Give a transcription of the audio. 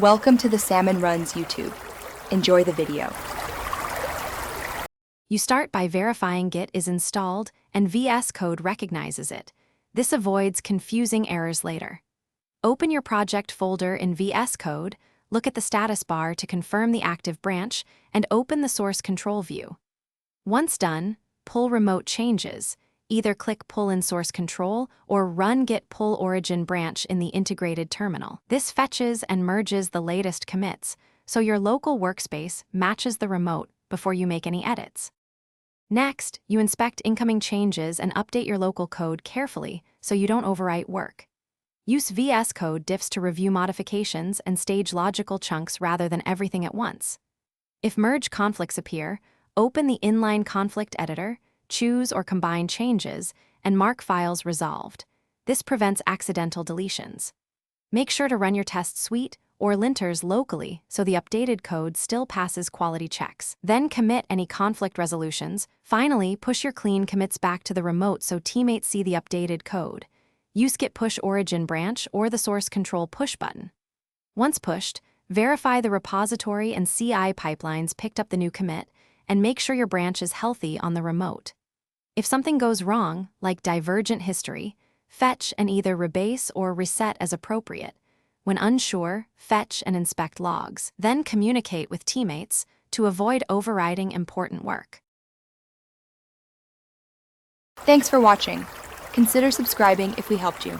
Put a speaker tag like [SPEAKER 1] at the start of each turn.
[SPEAKER 1] Welcome to the Salmon Runs YouTube. Enjoy the video.
[SPEAKER 2] You start by verifying Git is installed and Vscode recognizes it. This avoids confusing errors later. Open your project folder in Vscode, look at the status bar to confirm the active branch, and open the source control view. Once done, pull remote changes. Either click pull in source control or run git pull origin branch in the integrated terminal. This fetches and merges the latest commits, so your local workspace matches the remote before you make any edits. Next, you inspect incoming changes and update your local code carefully so you don't overwrite work. Use Vscode diffs to review modifications and stage logical chunks rather than everything at once. If merge conflicts appear, open the inline conflict editor, choose or combine changes, and mark files resolved. This prevents accidental deletions. Make sure to run your test suite or linters locally so the updated code still passes quality checks. Then commit any conflict resolutions. Finally, push your clean commits back to the remote so teammates see the updated code. Use git push origin branch or the source control push button. Once pushed, verify the repository and CI pipelines picked up the new commit, and make sure your branch is healthy on the remote. If something goes wrong, like divergent history, fetch and either rebase or reset as appropriate. When unsure, fetch and inspect logs. Then communicate with teammates to avoid overriding important work.
[SPEAKER 1] Thanks for watching. Consider subscribing if we helped you.